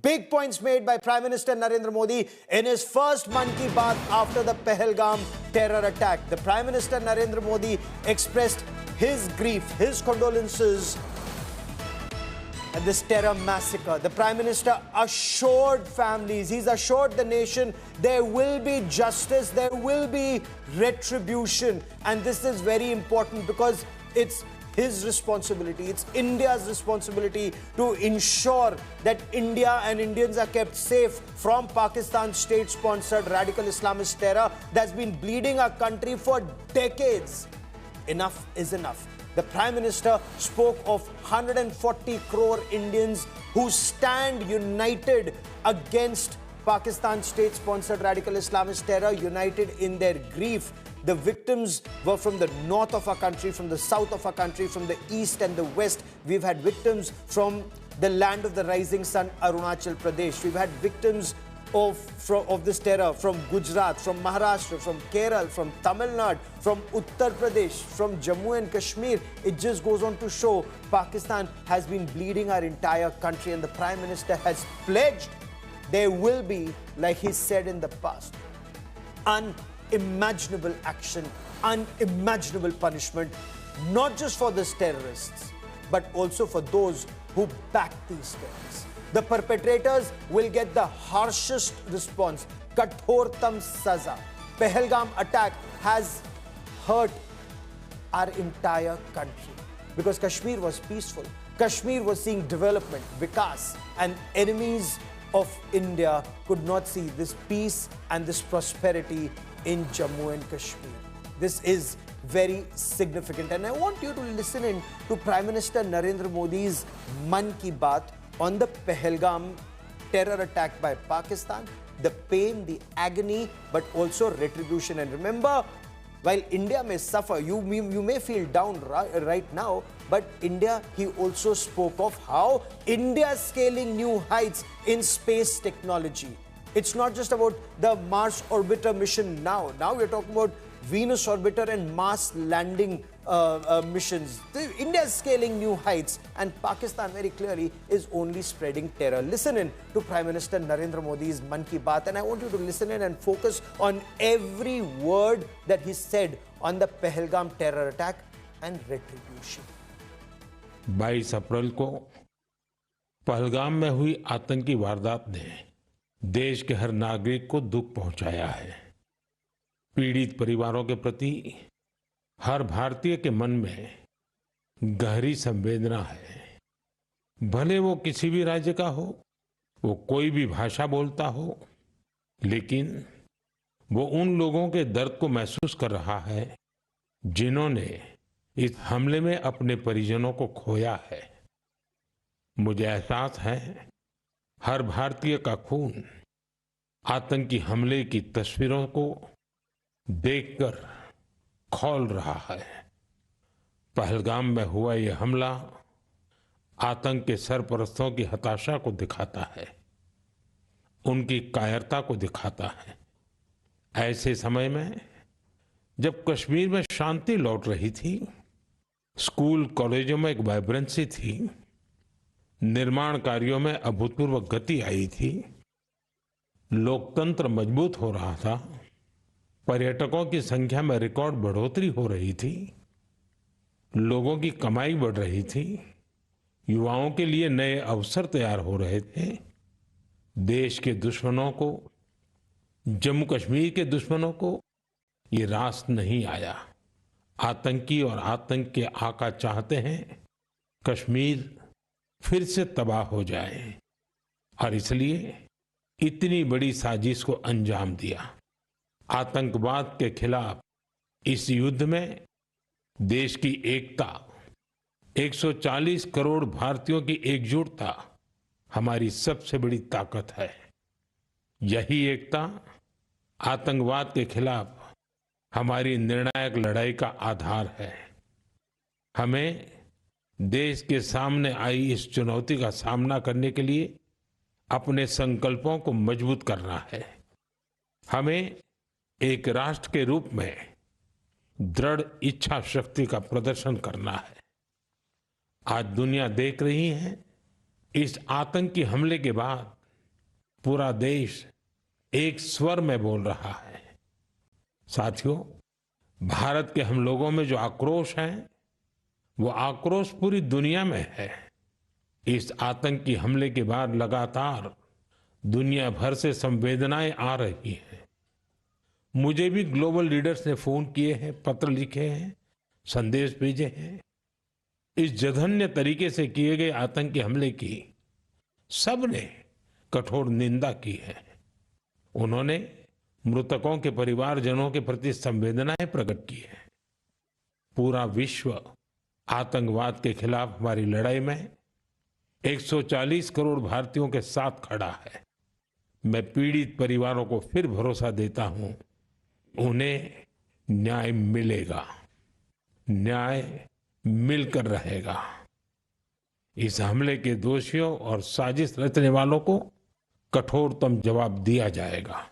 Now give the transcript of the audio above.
Big points made by Prime Minister Narendra Modi in his first Mann Ki Baat after the Pahalgam terror attack. The Prime Minister Narendra Modi expressed his grief, his condolences at this terror massacre. The Prime Minister assured families, he's assured the nation there will be justice, there will be retribution. And this is very important because it's his responsibility, it's India's responsibility to ensure that India and Indians are kept safe from Pakistan's state-sponsored radical Islamist terror that's been bleeding our country for decades. Enough is enough. The Prime Minister spoke of 140 crore Indians who stand united against Pakistan's state-sponsored radical Islamist terror, united in their grief. The victims were from the north of our country, from the south of our country, from the east and the west. We've had victims from the land of the rising sun, Arunachal Pradesh. We've had victims of this terror from Gujarat, from Maharashtra, from Kerala, from Tamil Nadu, from Uttar Pradesh, from Jammu and Kashmir. It just goes on to show Pakistan has been bleeding our entire country, and the Prime Minister has pledged there will be, like he said in the past, unimaginable action, unimaginable punishment, not just for these terrorists, but also for those who back these terrorists. The perpetrators will get the harshest response, kathortam saza. Pahalgam attack has hurt our entire country because Kashmir was peaceful. Kashmir was seeing development, vikas, and enemies of India could not see this peace and this prosperity in Jammu and Kashmir. This is very significant, and I want you to listen in to Prime Minister Narendra Modi's Mann Ki Baat on the Pahalgam terror attack by Pakistan, the pain, the agony, but also retribution. And remember, while India may suffer, you may feel down right now, but India, he also spoke of how India is scaling new heights in space technology. It's not just about the Mars orbiter mission now. Now we're talking about Venus orbiter and Mars landing missions. India is scaling new heights, and Pakistan very clearly is only spreading terror. Listen in to Prime Minister Narendra Modi's Mann Ki Baat, and I want you to listen in and focus on every word that he said on the Pahalgam terror attack and retribution. 22 अप्रैल को पहलगाम में हुई आतंकी वारदात ने देश के हर नागरिक को दुख पहुंचाया है। पीड़ित परिवारों के प्रति हर भारतीय के मन में गहरी संवेदना है। भले वो किसी भी राज्य का हो, वो कोई भी भाषा बोलता हो, लेकिन वो उन लोगों के दर्द को महसूस कर रहा है जिन्होंने इस हमले में अपने परिजनों को खोया है। मुझे एहसास है हर भारतीय का खून आतंकी हमले की तस्वीरों को देखकर खौल रहा है। पहलगाम में हुआ यह हमला आतंक के सरपरस्तों की हताशा को दिखाता है, उनकी कायरता को दिखाता है। ऐसे समय में जब कश्मीर में शांति लौट रही थी, स्कूल कॉलेजों में एक वाइब्रेंसी थी, निर्माण कार्यों में अभूतपूर्व गति आई थी, लोकतंत्र मजबूत हो रहा था, पर्यटकों की संख्या में रिकॉर्ड बढ़ोतरी हो रही थी, लोगों की कमाई बढ़ रही थी, युवाओं के लिए नए अवसर तैयार हो रहे थे। देश के दुश्मनों को, जम्मू कश्मीर के दुश्मनों को ये रास नहीं आया। आतंकी और आतंक के आका चाहते हैं कश्मीर फिर से तबाह हो जाए, और इसलिए इतनी बड़ी साजिश को अंजाम दिया। आतंकवाद के खिलाफ इस युद्ध में देश की एकता, 140 करोड़ भारतीयों की एकजुटता हमारी सबसे बड़ी ताकत है। यही एकता आतंकवाद के खिलाफ हमारी निर्णायक लड़ाई का आधार है। हमें देश के सामने आई इस चुनौती का सामना करने के लिए अपने संकल्पों को मजबूत करना है। हमें एक राष्ट्र के रूप में दृढ़ इच्छा शक्ति का प्रदर्शन करना है। आज दुनिया देख रही है, इस आतंकी हमले के बाद पूरा देश एक स्वर में बोल रहा है। साथियों, भारत के हम लोगों में जो आक्रोश है, वो आक्रोश पूरी दुनिया में है। इस आतंकी हमले के बाद लगातार दुनिया भर से संवेदनाएं आ रही हैं। मुझे भी ग्लोबल लीडर्स ने फोन किए हैं, पत्र लिखे हैं, संदेश भेजे हैं। इस जघन्य तरीके से किए गए आतंकी हमले की सबने कठोर निंदा की है। उन्होंने मृतकों के परिवारजनों के प्रति संवेदनाएं प्रकट की है। पूरा विश्व आतंकवाद के खिलाफ हमारी लड़ाई में 140 करोड़ भारतीयों के साथ खड़ा है। मैं पीड़ित परिवारों को फिर भरोसा देता हूं, उन्हें न्याय मिलेगा, न्याय मिलकर रहेगा। इस हमले के दोषियों और साजिश रचने वालों को कठोरतम जवाब दिया जाएगा।